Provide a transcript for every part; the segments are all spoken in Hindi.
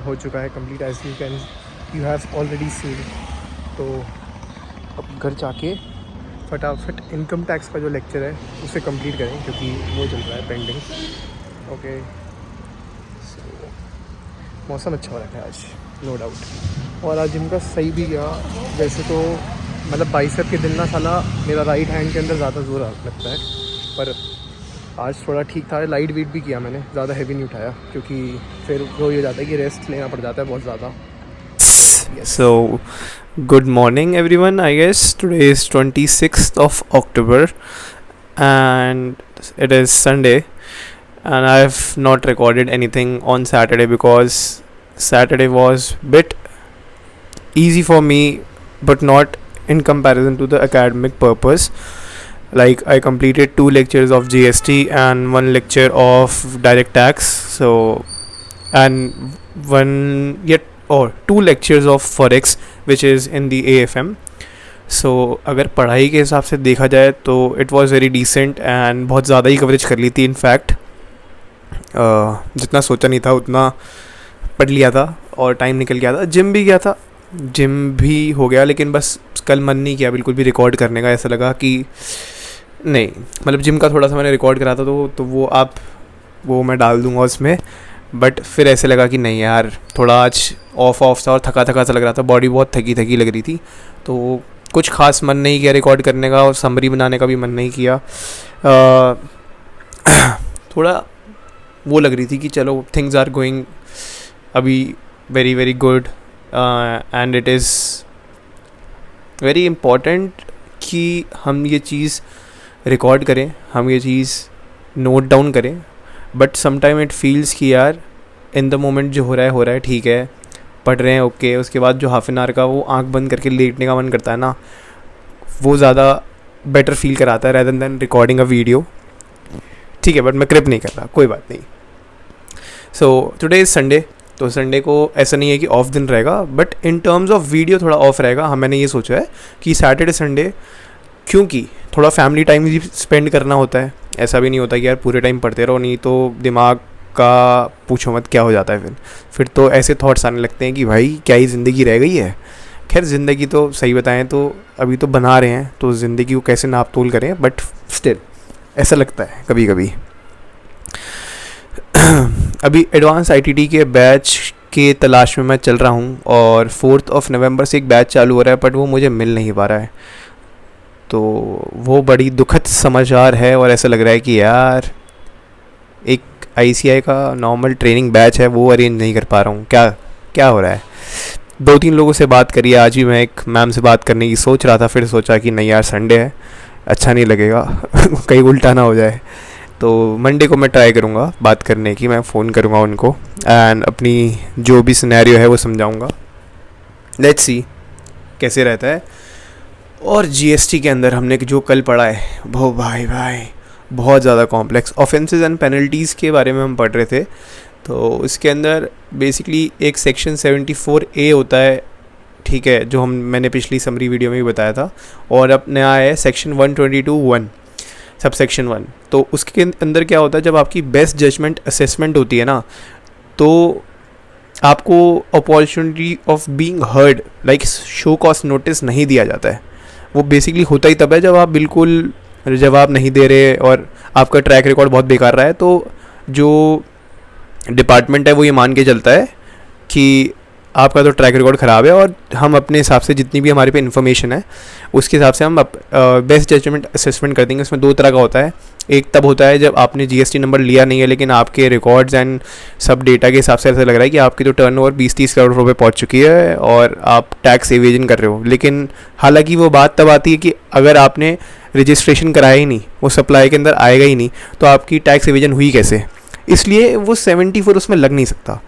हो चुका है complete, as you have already seen. तो अब घर जाके फटाफट इनकम टैक्स का जो लेक्चर है उसे कंप्लीट करें, क्योंकि वो चल रहा है पेंडिंग। ओके, मौसम अच्छा हो रहा है आज, नो डाउट। और आज जिम का सही भी गया। वैसे तो मतलब बाइसेप के दिन ना साला मेरा राइट हैंड के अंदर ज़्यादा जोर लगता है, पर आज थोड़ा ठीक था। लाइट वेट भी किया मैंने, ज़्यादा हैवी नहीं उठाया, क्योंकि फिर वो ये जाता है कि रेस्ट लेना पड़ जाता है बहुत ज़्यादा। So, good morning everyone. I guess today is 26th of October and it is Sunday, and I have not recorded anything on Saturday because Saturday was bit easy for me, but not in comparison to the academic purpose. Like, I completed 2 lectures of GST and 1 lecture of direct tax, so and 2 lectures of forex which is in the AFM. So अगर पढ़ाई के हिसाब से देखा जाए तो it was very decent and बहुत ज़्यादा ही कवरेज कर ली थी। इनफैक्ट जितना सोचा नहीं था उतना पढ़ लिया था और टाइम निकल गया था। जिम भी गया था, जिम भी हो गया, लेकिन बस कल मन नहीं किया बिल्कुल भी रिकॉर्ड करने का। ऐसा लगा कि नहीं, मतलब जिम का थोड़ा सा मैंने रिकॉर्ड करा था तो वो मैं डाल दूंगा उसमें, बट फिर ऐसे लगा कि नहीं यार, थोड़ा आज ऑफ था और थका सा लग रहा था, बॉडी बहुत थकी लग रही थी, तो कुछ खास मन नहीं किया रिकॉर्ड करने का और समरी बनाने का भी मन नहीं किया। थोड़ा वो लग रही थी कि चलो थिंग्स आर गोइंग अभी very very good and it is very important कि हम ये चीज़ रिकॉर्ड करें, हम ये चीज़ नोट डाउन करें। बट समटाइम इट फील्स कि यार इन द मोमेंट जो हो रहा है ठीक है, पढ़ रहे हैं ओके, उसके बाद जो हाफ एन आवर का वो आंख बंद करके लेटने का मन करता है ना, वो ज़्यादा बेटर फील कराता है rather than recording a video. ठीक है, बट मैं क्रिप नहीं कर रहा, कोई बात नहीं। सो टुडे इज़ संडे, तो संडे को ऐसा नहीं है कि ऑफ दिन रहेगा, but in terms of video थोड़ा ऑफ रहेगा। हाँ, मैंने ये सोचा है कि सैटरडे संडे, क्योंकि थोड़ा फैमिली टाइम भी स्पेंड करना होता है। ऐसा भी नहीं होता कि यार पूरे टाइम पढ़ते रहो, नहीं तो दिमाग का पूछो मत क्या हो जाता है। फिर तो ऐसे थॉट्स आने लगते हैं कि भाई क्या ही ज़िंदगी रह गई है। खैर, ज़िंदगी तो सही बताएं तो अभी तो बना रहे हैं, तो ज़िंदगी को कैसे नाप तोल करें, बट स्टिल ऐसा लगता है कभी कभी। अभी एडवांस ITT के बैच के तलाश में मैं चल रहा हूँ और 4 नवंबर से एक बैच चालू हो रहा है, बट वो मुझे मिल नहीं पा रहा है। तो वो बड़ी दुखद समाचार है और ऐसा लग रहा है कि यार एक ICI का नॉर्मल ट्रेनिंग बैच है वो अरेंज नहीं कर पा रहा हूँ। क्या हो रहा है। 2-3 लोगों से बात करी है, आज ही मैं एक मैम से बात करने की सोच रहा था, फिर सोचा कि नहीं यार संडे है, अच्छा नहीं लगेगा कहीं उल्टा ना हो जाए। तो मंडे को मैं ट्राई करूँगा बात करने की, मैं फ़ोन करूँगा उनको एंड अपनी जो भी सिनेरियो है वो समझाऊँगा। लेट्स सी कैसे रहता है। और GST के अंदर हमने जो कल पढ़ा है वो भाई बहुत ज़्यादा कॉम्प्लेक्स ऑफेंसेस एंड पेनल्टीज़ के बारे में हम पढ़ रहे थे। तो इसके अंदर बेसिकली एक सेक्शन 74A होता है, ठीक है, जो मैंने पिछली समरी वीडियो में भी बताया था, और अब नया है सेक्शन 122(1) सब सेक्शन 1। तो उसके अंदर क्या होता है, जब आपकी बेस्ट जजमेंट असेसमेंट होती है ना, तो आपको opportunity of being heard like show cause notice नहीं दिया जाता है। वो बेसिकली होता ही तब है जब आप बिल्कुल जवाब नहीं दे रहे और आपका ट्रैक रिकॉर्ड बहुत बेकार रहा है। तो जो डिपार्टमेंट है वो ये मान के चलता है कि आपका तो ट्रैक रिकॉर्ड ख़राब है और हम अपने हिसाब से जितनी भी हमारे पे इन्फॉर्मेशन है उसके हिसाब से हम बेस्ट जजमेंट असेसमेंट कर देंगे। उसमें 2 तरह का होता है। एक तब होता है जब आपने GST नंबर लिया नहीं है, लेकिन आपके रिकॉर्ड्स एंड सब डेटा के हिसाब से ऐसा लग रहा है कि आपकी जो टर्नओवर 20-30 करोड़ रुपए पहुंच चुकी है और आप टैक्स एवेजन कर रहे हो। लेकिन हालांकि वो बात तब आती है कि अगर आपने रजिस्ट्रेशन कराया ही नहीं, वो सप्लाई के अंदर आएगा ही नहीं, तो आपकी टैक्स एवेजन हुई कैसे। इसलिए वो 74 उसमें लग नहीं सकता।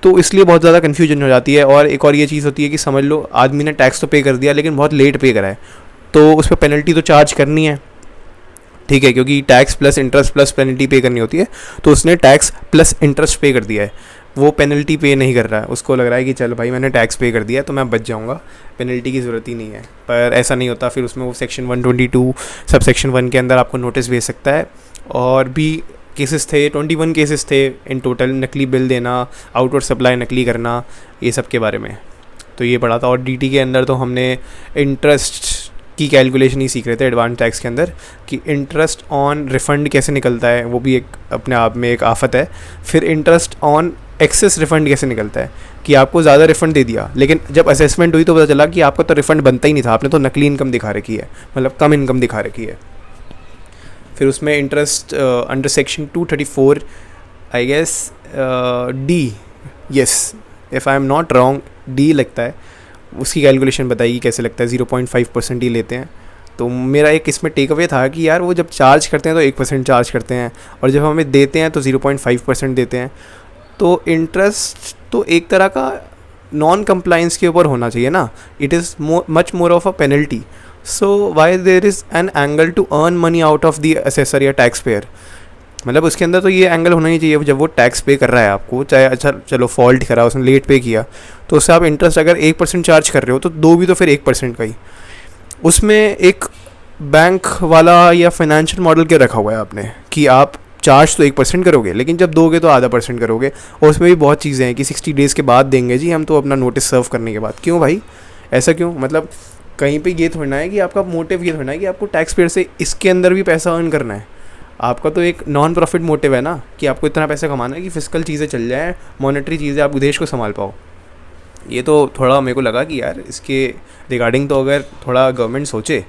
तो इसलिए बहुत ज़्यादा कन्फ्यूजन हो जाती है। और एक और ये चीज़ होती है कि समझ लो आदमी ने टैक्स तो पे कर दिया लेकिन बहुत लेट पे करा है, तो उस पर पेनल्टी तो चार्ज करनी है, ठीक है, क्योंकि tax plus interest plus penalty पे करनी होती है। तो उसने टैक्स प्लस इंटरेस्ट पे कर दिया है, वो पेनल्टी पे नहीं कर रहा है। उसको लग रहा है कि चल भाई मैंने टैक्स पे कर दिया तो मैं बच जाऊंगा, पेनल्टी की ज़रूरत ही नहीं है। पर ऐसा नहीं होता। फिर उसमें वो सेक्शन 122 सब सेक्शन 1 के अंदर आपको नोटिस भेज सकता है। और भी केसेस थे, 21 केसेस थे इन टोटल, नकली बिल देना, आउटवर्ड सप्लाई नकली करना, ये सब के बारे में तो ये पढ़ा था। और डीटी के अंदर तो हमने इंटरेस्ट की कैलकुलेशन ही सीख रहे थे एडवांस टैक्स के अंदर, कि इंटरेस्ट ऑन रिफ़ंड कैसे निकलता है, वो भी एक अपने आप में एक आफत है। फिर इंटरेस्ट ऑन एक्सेस रिफ़ंड कैसे निकलता है, कि आपको ज़्यादा रिफ़ंड दे दिया, लेकिन जब असेसमेंट हुई तो पता चला कि आपका तो रिफ़ंड बनता ही नहीं था, आपने तो नकली इनकम दिखा रखी है, मतलब कम इनकम दिखा रखी है। फिर उसमें interest under section 234 I guess D, yes if I am not wrong D लगता है, उसकी कैलकुलेशन बताइए कैसे लगता है। 0.5% ही लेते हैं। तो मेरा एक इसमें टेक अवे था कि यार वो जब चार्ज करते हैं तो 1% चार्ज करते हैं, और जब हमें देते हैं तो 0.5% देते हैं। तो इंटरेस्ट तो एक तरह का नॉन कंप्लाइंस के ऊपर होना चाहिए ना, it is much more of a penalty. So why there is an angle to earn money out of the assessor या टैक्स पेयर, मतलब उसके अंदर तो ये एंगल होना ही चाहिए जब वो टैक्स पे कर रहा है आपको, चाहे अच्छा चलो फॉल्ट करा, उसने लेट पे किया, तो उससे आप इंटरेस्ट अगर 1% चार्ज कर रहे हो तो दो भी तो फिर 1% का ही। उसमें एक बैंक वाला या फाइनेंशियल मॉडल क्या रखा हुआ है आपने, कि आप चार्ज तो 1% करोगे, लेकिन जब दोगे तो आधा % करोगे। और उसमें भी बहुत चीज़ें हैं कि 60 डेज़ के बाद देंगे जी हम, तो अपना नोटिस सर्व करने के बाद। क्यों भाई, ऐसा क्यों? मतलब कहीं पे ये थोड़ा है कि आपका मोटिव ये थोड़ा है कि आपको टैक्स पेयर से इसके अंदर भी पैसा अर्न करना है। आपका तो एक नॉन प्रॉफिट मोटिव है ना, कि आपको इतना पैसा कमाना है कि फिजिकल चीज़ें चल जाएँ, मॉनेटरी चीज़ें, आप देश को संभाल पाओ। ये तो थोड़ा मेरे को लगा कि यार इसके रिगार्डिंग तो अगर थोड़ा गवर्नमेंट सोचे,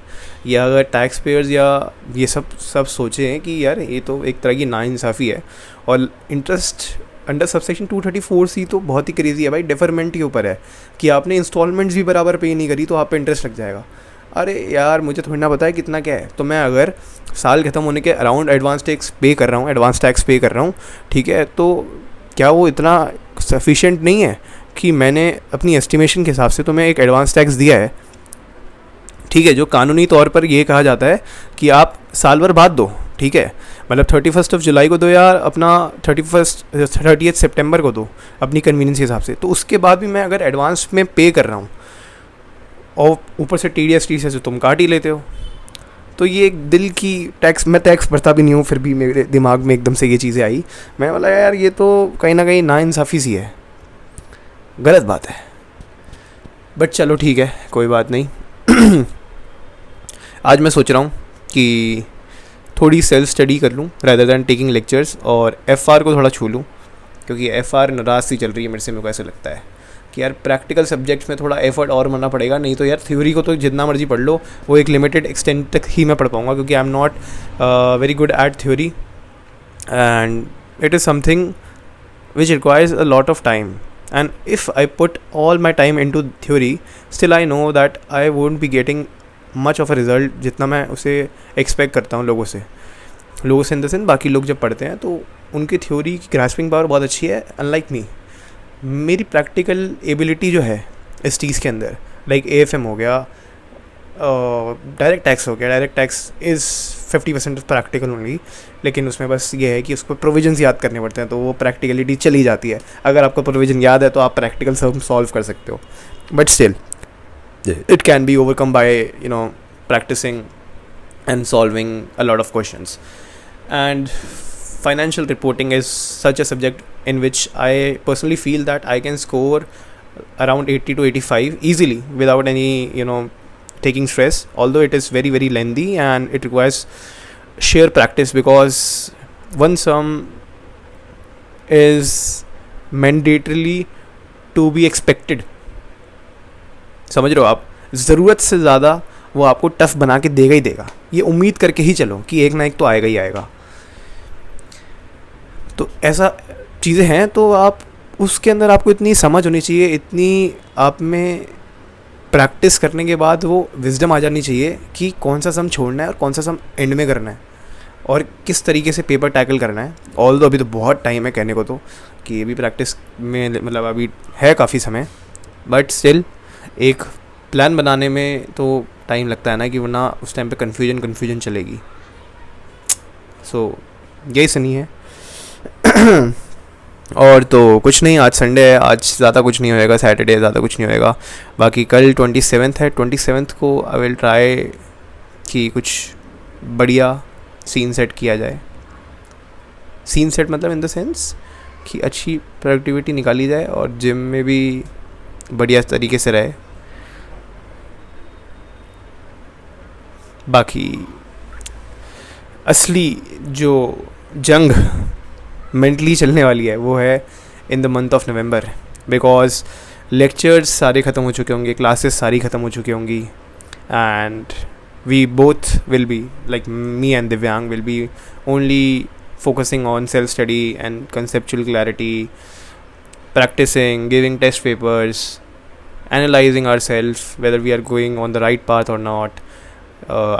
या अगर टैक्स पेयर्स या ये सब सोचें कि यार ये तो एक तरह की नाइंसाफ़ी है। और इंटरेस्ट अंडर सबसेक्शन 234C तो बहुत ही क्रेजी है भाई, डेफरमेंट के ऊपर है कि आपने इंस्टॉलमेंट्स भी बराबर पे नहीं करी तो आप पे इंटरेस्ट लग जाएगा। अरे यार मुझे थोड़ी ना पता है कितना क्या है, तो मैं अगर साल ख़त्म होने के अराउंड एडवांस टैक्स पे कर रहा हूँ, ठीक है, तो क्या वो इतना सफिशिएंट नहीं है कि मैंने अपनी एस्टिमेशन के हिसाब से तो मैं एक एडवांस टैक्स दिया है, ठीक है, जो कानूनी तौर पर ये कहा जाता है कि आप साल भर बाद दो, ठीक है, मतलब 31 जुलाई को दो या अपना 30 सितंबर को दो अपनी कन्वीनियंस के हिसाब से। तो उसके बाद भी मैं अगर एडवांस में पे कर रहा हूँ और ऊपर से TDS से तुम काट ही लेते हो, तो ये एक दिल की टैक्स, मैं टैक्स भरता भी नहीं हूँ, फिर भी मेरे दिमाग में एकदम से ये चीज़ें आई। मैं बोला यार ये तो कहीं ना कहीं नाइंसाफ़ी सी है, गलत बात है। बट चलो ठीक है, कोई बात नहीं। आज मैं सोच रहा हूँ कि थोड़ी सेल्फ स्टडी कर लूँ रादर दैन टेकिंग लेक्चर्स, और FR को थोड़ा छू लूँ, क्योंकि FR नाराज सी चल रही है मेरे से। मेरे को ऐसा लगता है कि यार प्रैक्टिकल सब्जेक्ट्स में थोड़ा एफर्ट और मानना पड़ेगा, नहीं तो यार थ्योरी को तो जितना मर्जी पढ़ लो, वो एक लिमिटेड एक्सटेंट तक ही मैं पढ़ पाऊँगा, क्योंकि आई am not very good at theory and it is something which requires a lot of time. And if I put all my time into theory, still I know that I won't be getting much of a result जितना मैं उसे expect करता हूँ लोगों से इन द सेंस बाकी लोग जब पढ़ते हैं तो उनकी थ्योरी की ग्रास्पिंग पावर बहुत अच्छी है, अनलाइक मी। मेरी प्रैक्टिकल एबिलिटी जो है इस चीज़ के अंदर, लाइक AFM हो गया, डायरेक्ट टैक्स हो गया, direct tax is 50% practical only, लेकिन उसमें बस ये है कि उसको प्रोविजंस याद करने पड़ते हैं, तो वो प्रैक्टिकलिटी चली जाती है। अगर आपको प्रोविजन याद है तो आप प्रैक्टिकल सॉल्व कर सकते हो, but still it can be overcome by practising and solving a lot of questions. And financial reporting is such a subject in which I personally feel that I can score around 80 to 85 easily without any taking stress, although it is very very lengthy and it requires sheer practice, because one sum is mandatorily to be expected। समझ रहे हो आप, ज़रूरत से ज़्यादा वो आपको टफ बना के देगा ही देगा, ये उम्मीद करके ही चलो कि एक ना एक तो आएगा ही आएगा। तो ऐसा चीज़ें हैं, तो आप उसके अंदर आपको इतनी समझ होनी चाहिए, इतनी आप में प्रैक्टिस करने के बाद वो विजडम आ जानी चाहिए कि कौन सा सम छोड़ना है और कौन सा सम एंड में करना है और किस तरीके से पेपर टैकल करना है। ऑल दो अभी तो बहुत टाइम है कहने को, तो कि ये भी प्रैक्टिस में मतलब अभी है काफ़ी समय, बट स्टिल एक प्लान बनाने में तो टाइम लगता है ना, कि वरना उस टाइम पे कन्फ्यूजन चलेगी। सो यही सनी है। और तो कुछ नहीं, आज संडे है, आज ज़्यादा कुछ नहीं होएगा, सैटरडे ज़्यादा कुछ नहीं होएगा। बाकी कल 27 है, 27 को आई विल ट्राई कि कुछ बढ़िया सीन सेट किया जाए। सीन सेट मतलब इन द सेंस कि अच्छी प्रोडक्टिविटी निकाली जाए और जिम में भी बढ़िया तरीके से रहे. बाकी असली जो जंग मेंटली चलने वाली है वो है in the month of November, because lectures सारे ख़त्म हो चुके होंगे, क्लासेस सारी ख़त्म हो चुकी होंगी, and we both will be like me and Divyang will be only focusing on self study and conceptual clarity, practicing, giving test papers, analyzing ourselves whether we are going on the right path or not,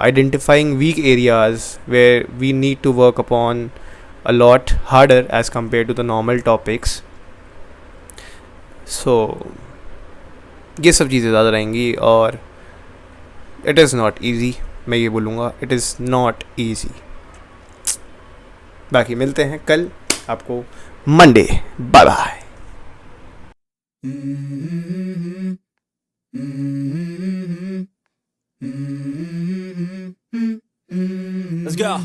identifying weak areas where we need to work upon a lot harder as compared to the normal topics. So ये सब चीज़ें ज़्यादा रहेंगी और it is not easy. मैं ये बोलूँगा it is not easy. बाकी मिलते हैं कल आपको Monday. Bye bye. Let's go.